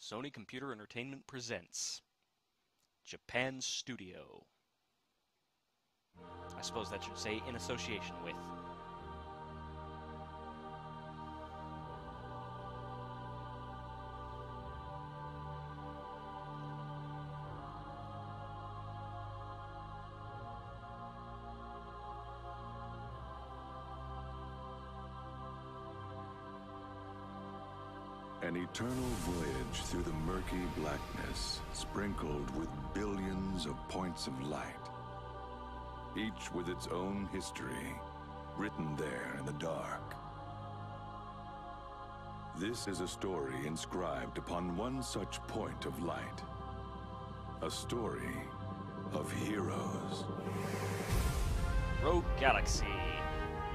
Sony Computer Entertainment presents Japan Studio. I suppose that should say in association with. An eternal voyage through the murky blackness, sprinkled with billions of points of light. Each with its own history, written there in the dark. This is a story inscribed upon one such point of light. A story of heroes. Rogue Galaxy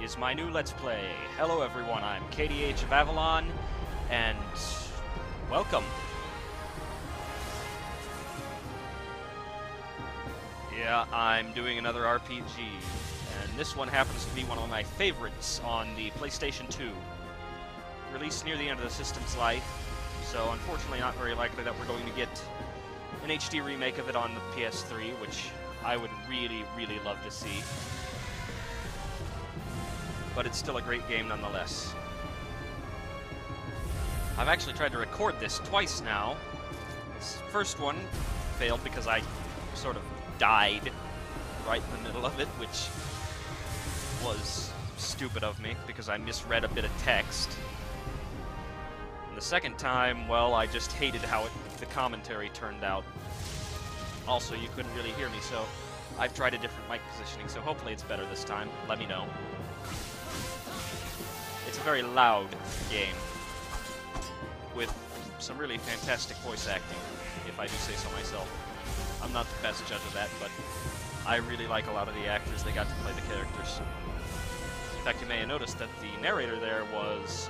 is my new Let's Play. Hello everyone, I'm KDH of Avalon, and welcome. Yeah, I'm doing another RPG, and this one happens to be one of my favorites on the PlayStation 2. Released near the end of the system's life, so unfortunately not very likely that we're going to get an HD remake of it on the PS3, which I would really, really love to see. But it's still a great game nonetheless. I've actually tried to record this twice now. This first one failed because I sort of died right in the middle of it, which was stupid of me because I misread a bit of text. And the second time, well, I just hated how the commentary turned out. Also, you couldn't really hear me, so I've tried a different mic positioning, so hopefully it's better this time. Let me know. It's a very loud game with some really fantastic voice acting, if I do say so myself. I'm not the best judge of that, but I really like a lot of the actors that got to play the characters. In fact, you may have noticed that the narrator there was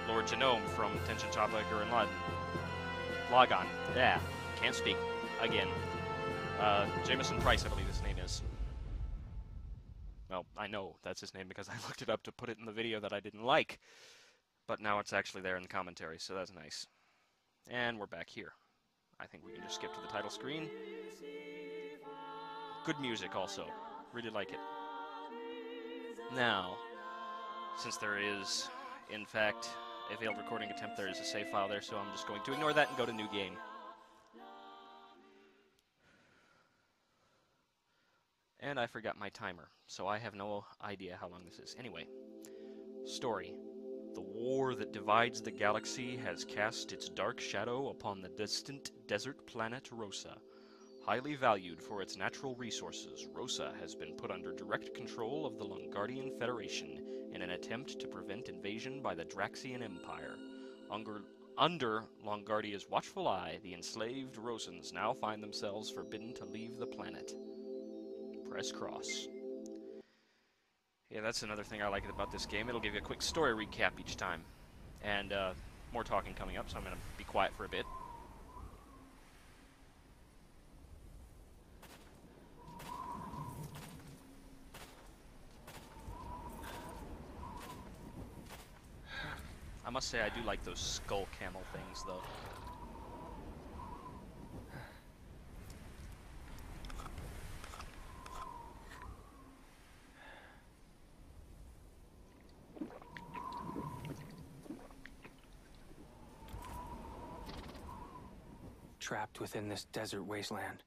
Lord Genome from Tenshin Chapa Gurren Lagann. Yeah, can't speak. Again. Jameson Price, I believe his name is. Well, I know that's his name because I looked it up to put it in the video that I didn't like. But now it's actually there in the commentary, so that's nice. And we're back here. I think we can just skip to the title screen. Good music also. Really like it. Now, since there is, in fact, a failed recording attempt, there is a save file there, so I'm just going to ignore that and go to New Game. And I forgot my timer, so I have no idea how long this is. Anyway, story. The war that divides the galaxy has cast its dark shadow upon the distant desert planet Rosa. Highly valued for its natural resources, Rosa has been put under direct control of the Longardian Federation in an attempt to prevent invasion by the Draxian Empire. Under Longardia's watchful eye, the enslaved Rosans now find themselves forbidden to leave the planet. Press cross. Yeah, that's another thing I like about this game. It'll give you a quick story recap each time. And more talking coming up, so I'm going to be quiet for a bit. I must say I do like those skull camel things, though. Trapped within this desert wasteland.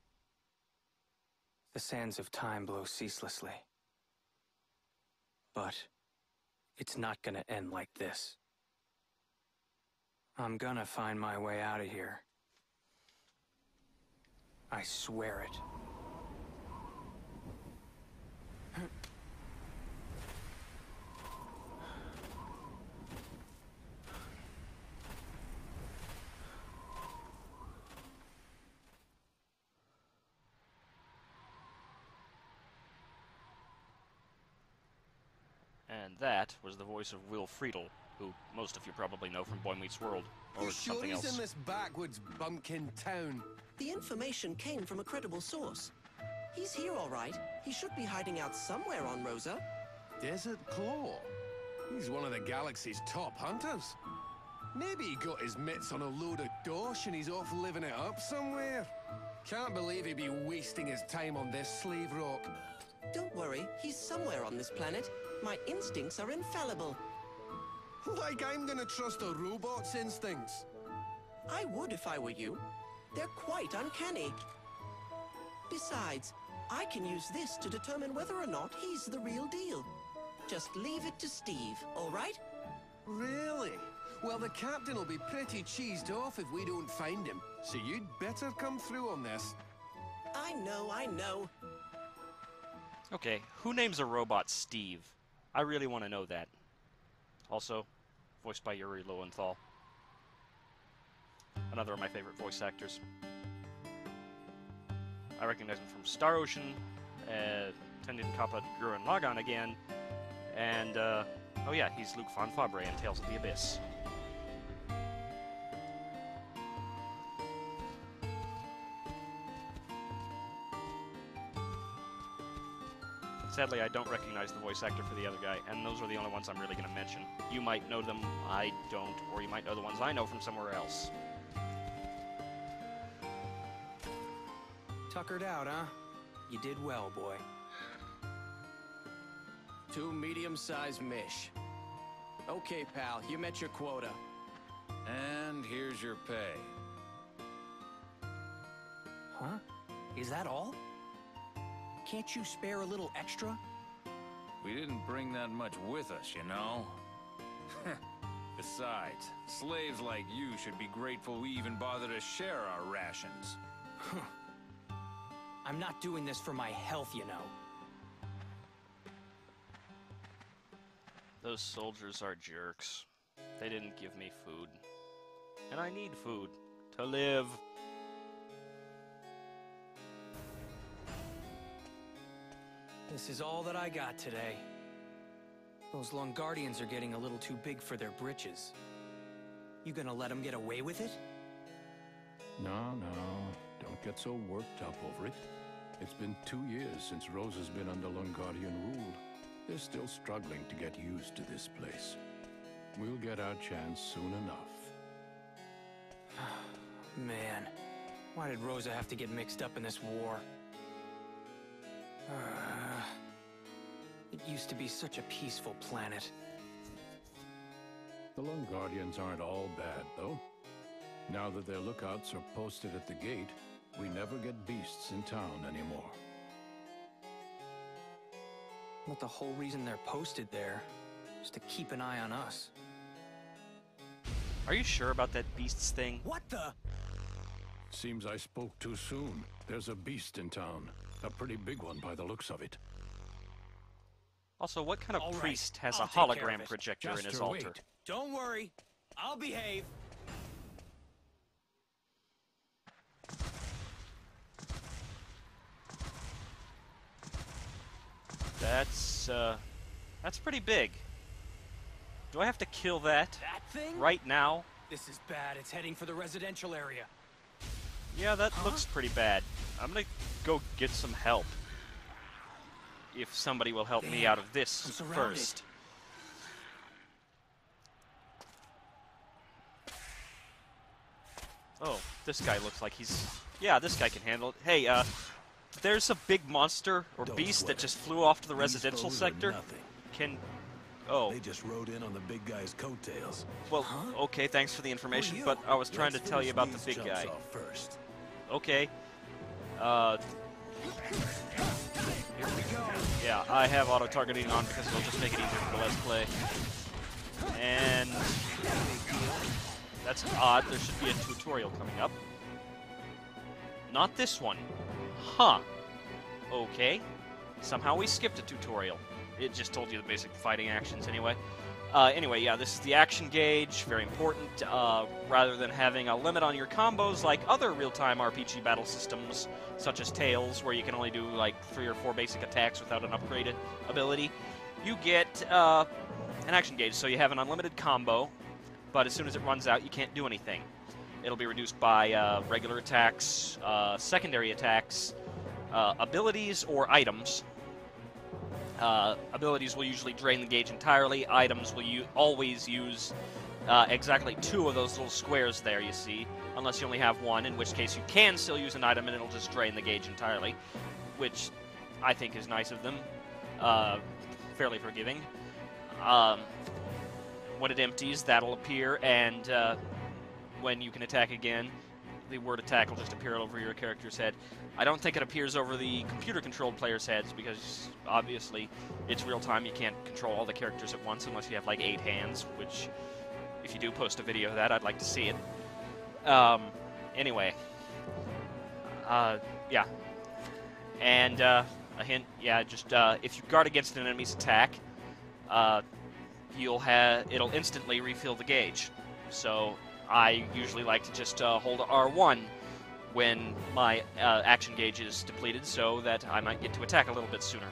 The sands of time blow ceaselessly. But it's not gonna end like this. I'm gonna find my way out of here. I swear it. And that was the voice of Will Friedle, who most of you probably know from Boy Meets World, or something else. He's in this backwoods bumpkin town? The information came from a credible source. He's here all right. He should be hiding out somewhere on Rosa. Desert Claw? He's one of the galaxy's top hunters. Maybe he got his mitts on a load of dosh and he's off living it up somewhere. Can't believe he'd be wasting his time on this slave rock. Don't worry, he's somewhere on this planet. My instincts are infallible. Like I'm gonna trust a robot's instincts. I would if I were you. They're quite uncanny. Besides, I can use this to determine whether or not he's the real deal. Just leave it to Steve, all right? Really? Well, the captain will be pretty cheesed off if we don't find him. So you'd better come through on this. I know. Okay, who names a robot Steve? I really want to know that. Also, voiced by Yuri Lowenthal. Another of my favorite voice actors. I recognize him from Star Ocean, Tendon Kappa Gurren Lagann again, and, oh yeah, he's Luke Von Fabre in Tales of the Abyss. Sadly, I don't recognize the voice actor for the other guy, and those are the only ones I'm really going to mention. You might know them, I don't, or you might know the ones I know from somewhere else. Tuckered out, huh? You did well, boy. 2 medium-sized mish. Okay, pal, you met your quota. And here's your pay. Huh? Is that all? Can't you spare a little extra? We didn't bring that much with us, you know? Besides, slaves like you should be grateful we even bother to share our rations. I'm not doing this for my health, you know. Those soldiers are jerks. They didn't give me food. And I need food to live. This is all that I got today. Those Longardians are getting a little too big for their britches. You gonna let them get away with it? No, don't get so worked up over it. It's been 2 years since Rose has been under Longardian rule. They're still struggling to get used to this place. We'll get our chance soon enough. Man, why did Rosa have to get mixed up in this war? It used to be such a peaceful planet. The Longardians aren't all bad, though. Now that their lookouts are posted at the gate, we never get beasts in town anymore. But the whole reason they're posted there is to keep an eye on us. Are you sure about that beasts thing? What the? Seems I spoke too soon. There's a beast in town. A pretty big one by the looks of it. Also, what kind of All right, priest has I'll a take care of hologram it. projector in his Jaster, altar? wait. Don't worry, I'll behave. That's pretty big. Do I have to kill that That thing? right now? This is bad. It's heading for the residential area. Yeah, that looks pretty bad. I'm gonna go get some help. If somebody will help me Damn, out of this I'm surrounded. first. Oh, this guy looks like he's... Yeah, this guy can handle it. Hey, there's a big monster or Don't beast sweat that it. just flew off to the These residential foes are sector. nothing. Can... Oh, They just rode in on the big guy's coattails. well, okay, thanks for the information, you? but I was trying to Let's tell you finish about the these big chumps guy. off first. Okay. Yeah, I have auto-targeting on because it'll just make it easier for the Let's Play. And... That's odd. There should be a tutorial coming up. Not this one. Huh. Okay. Somehow we skipped a tutorial. It just told you the basic fighting actions anyway. Anyway, yeah, this is the action gauge. Very important. Rather than having a limit on your combos like other real-time RPG battle systems, such as Tales, where you can only do like 3 or 4 basic attacks without an upgraded ability, you get an action gauge. So you have an unlimited combo, but as soon as it runs out, you can't do anything. It'll be reduced by regular attacks, secondary attacks, abilities, or items. Abilities will usually drain the gauge entirely. Items will always use exactly 2 of those little squares there, you see, unless you only have 1, in which case you can still use an item and it'll just drain the gauge entirely, which I think is nice of them, fairly forgiving. When it empties, that'll appear, and when you can attack again, the word attack will just appear over your character's head. I don't think it appears over the computer-controlled players' heads, because obviously it's real-time. You can't control all the characters at once unless you have like 8 hands, which, if you do post a video of that, I'd like to see it. Anyway. Yeah. And a hint, yeah, just if you guard against an enemy's attack, it'll instantly refill the gauge. So I usually like to just hold R1 when my action gauge is depleted, so that I might get to attack a little bit sooner.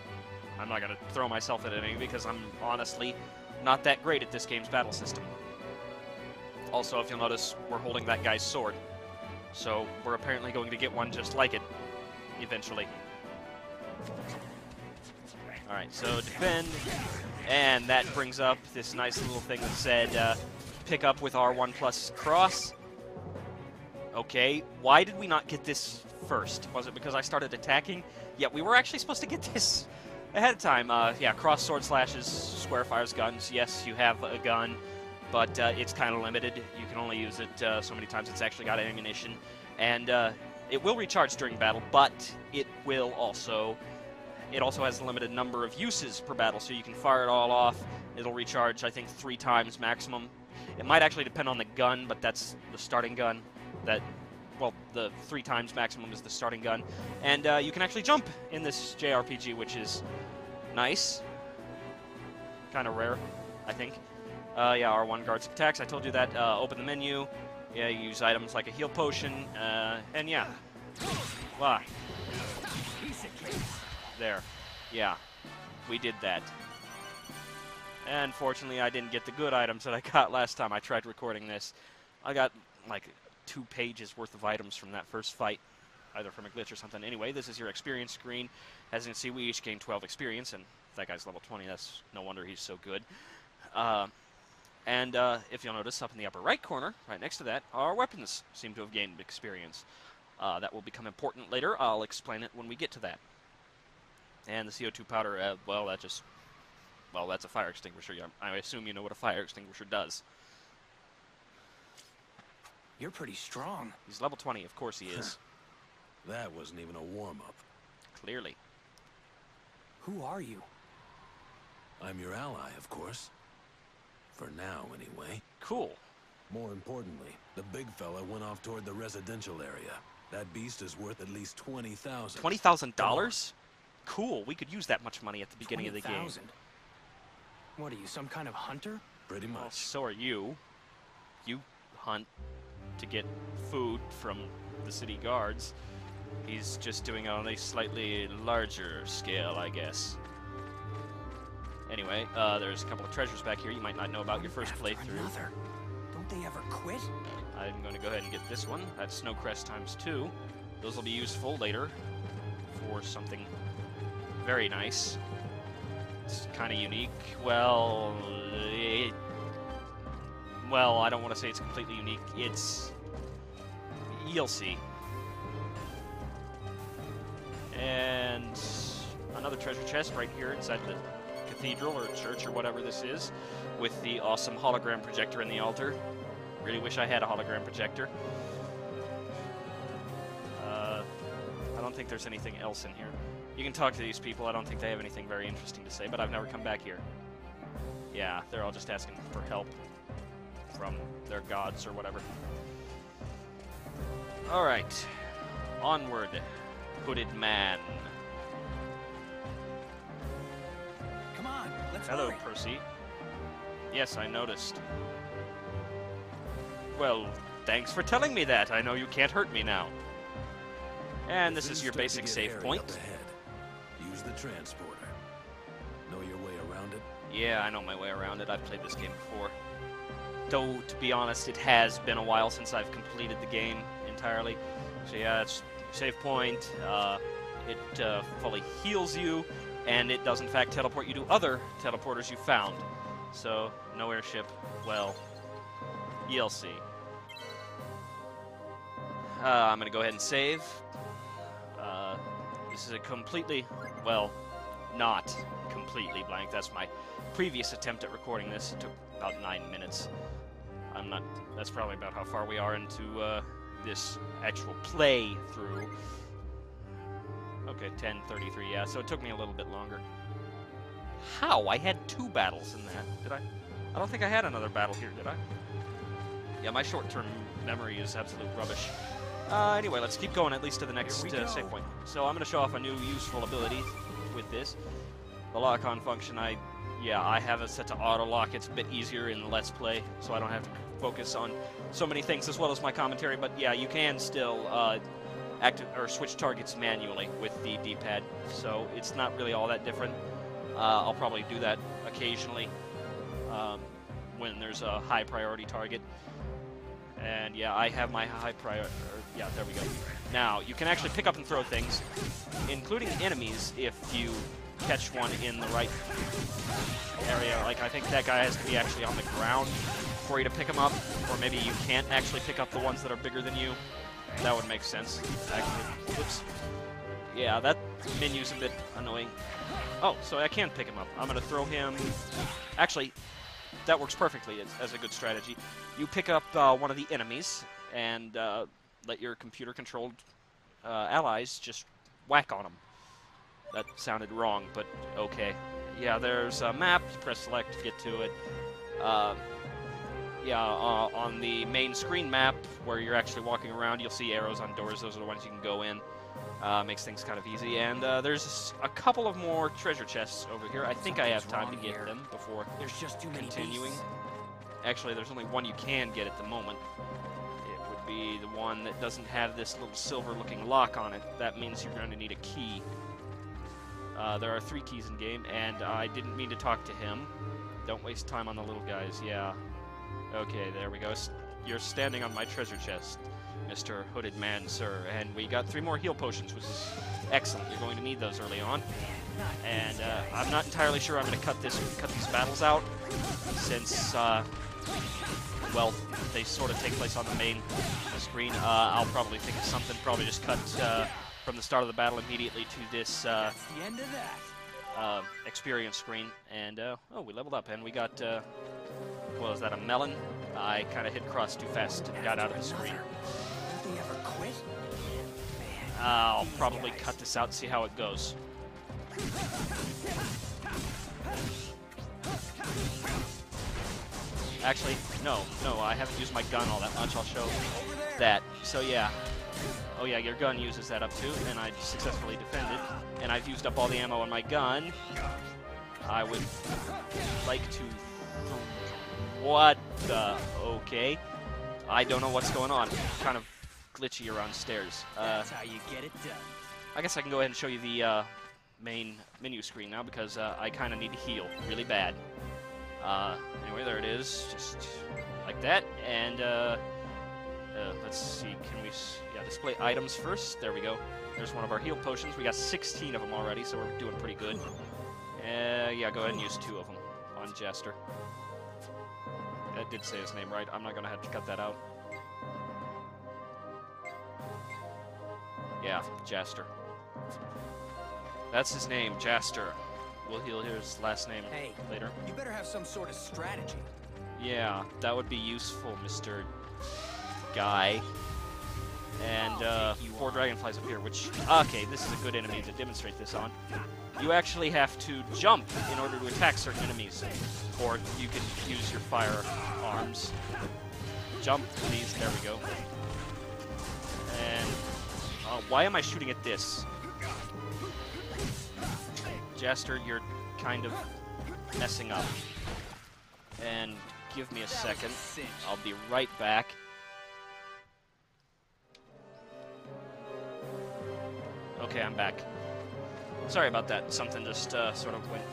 I'm not going to throw myself at enemy because I'm honestly not that great at this game's battle system. Also, if you'll notice, we're holding that guy's sword, so we're apparently going to get one just like it eventually. Alright, so defend, and that brings up this nice little thing that said pick up with R1 plus cross. Okay, why did we not get this first? Was it because I started attacking? Yeah, we were actually supposed to get this ahead of time. Yeah, cross sword slashes, square fires guns. Yes, you have a gun, but it's kind of limited. You can only use it so many times it's actually got ammunition. And it will recharge during battle, but it also has a limited number of uses per battle, so you can fire it all off. It'll recharge, I think, 3 times maximum. It might actually depend on the gun, but that's the starting gun. Well, the 3 times maximum is the starting gun. And you can actually jump in this JRPG, which is nice. Kind of rare, I think. Yeah, R1 guards attacks. I told you that. Open the menu. Yeah, you use items like a heal potion. And yeah. Wow. There. Yeah. We did that. And fortunately, I didn't get the good items that I got last time I tried recording this. I got, like, 2 pages worth of items from that first fight, either from a glitch or something. Anyway, this is your experience screen. As you can see, we each gain 12 experience, and that guy's level 20. That's no wonder he's so good. And if you'll notice, up in the upper right corner, right next to that, our weapons seem to have gained experience. That will become important later. I'll explain it when we get to that. And the CO2 powder, well, that's a fire extinguisher. I assume you know what a fire extinguisher does. You're pretty strong. He's level 20, of course he is. That wasn't even a warm-up. Clearly. Who are you? I'm your ally, of course. For now, anyway. Cool. More importantly, the big fella went off toward the residential area. That beast is worth at least $20,000. $20,000? Cool. We could use that much money at the beginning of the game. 20,000? What are you, some kind of hunter? Pretty much. Well, so are you. You hunt to get food from the city guards. He's just doing it on a slightly larger scale, I guess. Anyway, there's a couple of treasures back here you might not know about your first playthrough. Another. Don't they ever quit? I'm going to go ahead and get this one. That's Snowcrest ×2. Those will be useful later for something very nice. It's kind of unique. Well, I don't want to say it's completely unique. You'll see. And another treasure chest right here inside the cathedral or church or whatever this is, with the awesome hologram projector in the altar. Really wish I had a hologram projector. I don't think there's anything else in here. You can talk to these people. I don't think they have anything very interesting to say, but I've never come back here. Yeah, they're all just asking for help from their gods or whatever. Alright. Onward, hooded man. Come on, let's Hello, hurry. Percy. Yes, I noticed. Well, thanks for telling me that. I know you can't hurt me now. And this is your basic save point. Use the transporter. Know your way around it? Yeah, I know my way around it. I've played this game before. Though, to be honest, it has been a while since I've completed the game entirely. So yeah, it's save point. It fully heals you, and it does in fact teleport you to other teleporters you found. So, no airship, well, You'll see. I'm gonna go ahead and save. This is a completely, well, not completely blank. That's my previous attempt at recording this. It took about 9 minutes. That's probably about how far we are into this actual play through. Okay, 10:33, yeah, so it took me a little bit longer. How? I had 2 battles in that, did I? I don't think I had another battle here, did I? Yeah, my short-term memory is absolute rubbish. Anyway, let's keep going at least to the next save point. So I'm going to show off a new useful ability with this. The lock-on function, I have it set to auto-lock. It's a bit easier in the Let's Play, so I don't have to focus on so many things as well as my commentary. But yeah, you can still switch targets manually with the D-pad, so it's not really all that different. I'll probably do that occasionally when there's a high priority target. And yeah, I have my high priority. Yeah, there we go. Now, you can actually pick up and throw things, including enemies, if you catch one in the right area. Like, I think that guy has to be actually on the ground for you to pick him up, or maybe you can't actually pick up the ones that are bigger than you. That would make sense, actually. Oops. Yeah, that menu's a bit annoying. Oh, so I can pick him up. I'm going to throw him... Actually, that works perfectly as a good strategy. You pick up one of the enemies and let your computer-controlled allies just whack on them. That sounded wrong, but okay. Yeah, there's a map. You press select to get to it. On the main screen map, where you're actually walking around, you'll see arrows on doors. Those are the ones you can go in. Makes things kind of easy. And there's a couple of more treasure chests over here. I think I have time to get them before continuing. Actually, there's only one you can get at the moment. It would be the one that doesn't have this little silver-looking lock on it. That means you're going to need a key. There are 3 keys in game, and I didn't mean to talk to him. Don't waste time on the little guys. Yeah. Okay, there we go. You're standing on my treasure chest, Mr. Hooded Man, sir. And we got 3 more heal potions, which is excellent. You're going to need those early on. And I'm not entirely sure I'm going to cut these battles out, since, well, they sort of take place on the main screen. I'll probably think of something. Probably just cut from the start of the battle immediately to this experience screen. And, oh, we leveled up, and we got, well, is that a melon? I kind of hit cross too fast and got out of the screen. Don't they ever quit? I'll probably cut this out and see how it goes. Actually, no, I haven't used my gun all that much. I'll show that. So yeah. Oh yeah, your gun uses that up too, and I successfully defended. And I've used up all the ammo on my gun. I would like to... What the... Okay. I don't know what's going on. Kind of glitchy around stairs. That's how you get it done. I guess I can go ahead and show you the main menu screen now, because I kind of need to heal really bad. Anyway, there it is, just like that. And let's see, can we display items first? There we go. There's one of our heal potions. We got 16 of them already, so we're doing pretty good. Yeah, go ahead and use 2 of them on Jaster. That did say his name right. I'm not going to have to cut that out. Yeah, Jaster. That's his name, Jaster. We'll hear his last name later. You better have some sort of strategy. Yeah, that would be useful, Mr. Guy. And 4 dragonflies up here, which... Okay, this is a good enemy to demonstrate this on. You actually have to jump in order to attack certain enemies. Or you can use your firearms. Jump, please. There we go. And... why am I shooting at this? Jaster, you're kind of messing up. And give me a second. I'll be right back. Okay, I'm back. Sorry about that. Something just sort of went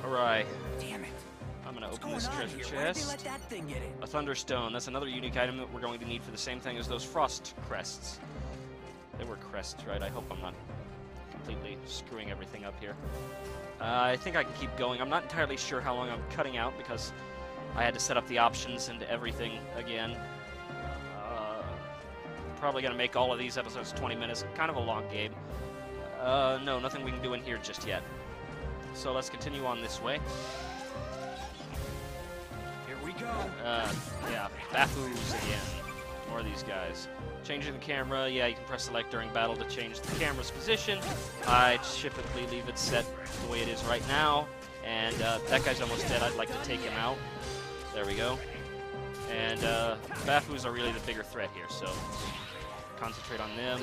awry. Damn it. I'm going to open this treasure chest. A thunderstone. That's another unique item that we're going to need for the same thing as those frost crests. They were crests, right? I hope I'm not completely screwing everything up here. I think I can keep going. I'm not entirely sure how long I'm cutting out, because I had to set up the options and everything again. Probably going to make all of these episodes 20 minutes. Kind of a long game. No, nothing we can do in here just yet. So let's continue on this way. Here we go. Yeah, Bafus again. More of these guys. Changing the camera, yeah, you can press select during battle to change the camera's position. I typically leave it set the way it is right now. And that guy's almost dead. I'd like to take him out. There we go. And Bafus are really the bigger threat here, so concentrate on them.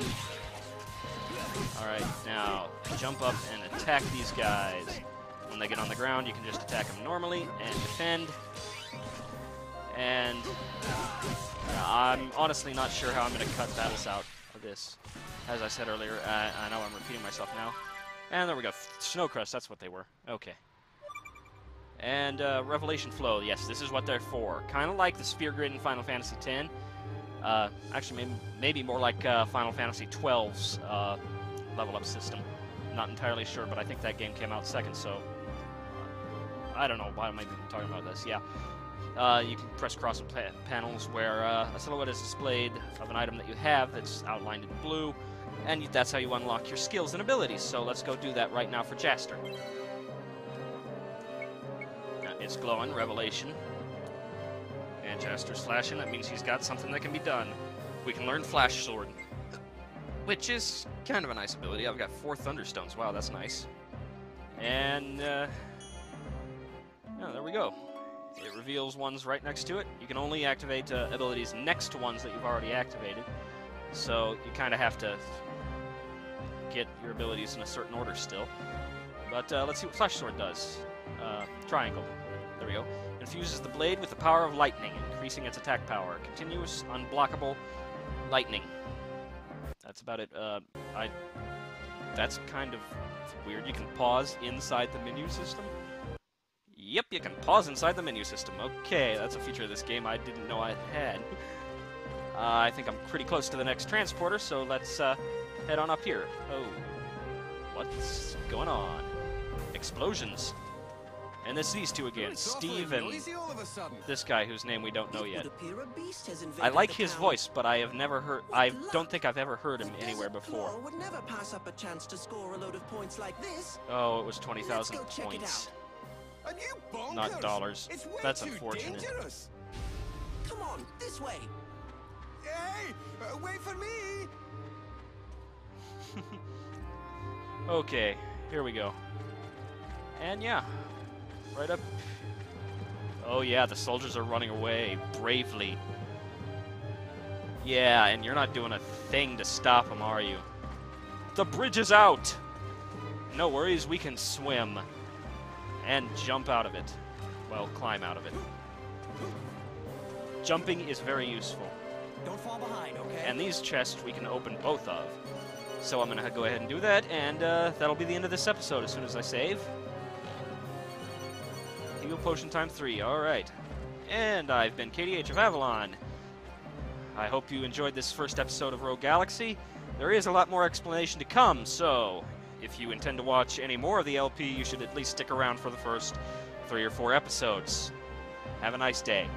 Alright, now jump up and attack these guys. When they get on the ground, you can just attack them normally and defend. And I'm honestly not sure how I'm going to cut battles out of this. As I said earlier, I know I'm repeating myself now. And there we go. Snowcrust, that's what they were. Okay. And Revelation Flow, yes, this is what they're for. Kind of like the Sphere Grid in Final Fantasy X. Actually, maybe more like Final Fantasy XII's level-up system. Not entirely sure, but I think that game came out second, so... I don't know why am I even talking about this. Yeah. You can press cross panels where a silhouette is displayed of an item that you have that's outlined in blue, and that's how you unlock your skills and abilities. So let's go do that right now for Jaster. It's glowing, Revelation. And Jaster's flashing, that means he's got something that can be done. We can learn Flash Sword, which is kind of a nice ability. I've got 4 Thunderstones, wow, that's nice. And, yeah, there we go. It reveals ones right next to it. You can only activate abilities next to ones that you've already activated. So you kind of have to get your abilities in a certain order still. But let's see what Flash Sword does. Triangle. There we go. Infuses the blade with the power of lightning, increasing its attack power. Continuous, unblockable lightning. That's about it. That's kind of weird. You can pause inside the menu system. Yep, you can pause inside the menu system. Okay, that's a feature of this game I didn't know I had. I think I'm pretty close to the next transporter, so let's head on up here. Oh, what's going on? Explosions. And it's these two again, Steve and this guy whose name we don't know yet. I like his voice, but I have never heard. I don't think I've ever heard him anywhere before. Would never pass up a chance to score a load of points like this. Oh, it was 20,000 points. Not dollars. That's unfortunate. Dangerous. Come on, this way. Hey, wait for me. Okay, here we go. And yeah, right up. Oh yeah, the soldiers are running away bravely. Yeah, and you're not doing a thing to stop them, are you? The bridge is out! No worries, we can swim. And jump out of it. Well, climb out of it. Jumping is very useful. Don't fall behind, okay? And these chests we can open both of. So I'm going to go ahead and do that, and that'll be the end of this episode as soon as I save. Heal Potion time 3, alright. And I've been KDH of Avalon. I hope you enjoyed this first episode of Rogue Galaxy. There is a lot more explanation to come, so if you intend to watch any more of the LP, you should at least stick around for the first 3 or 4 episodes. Have a nice day.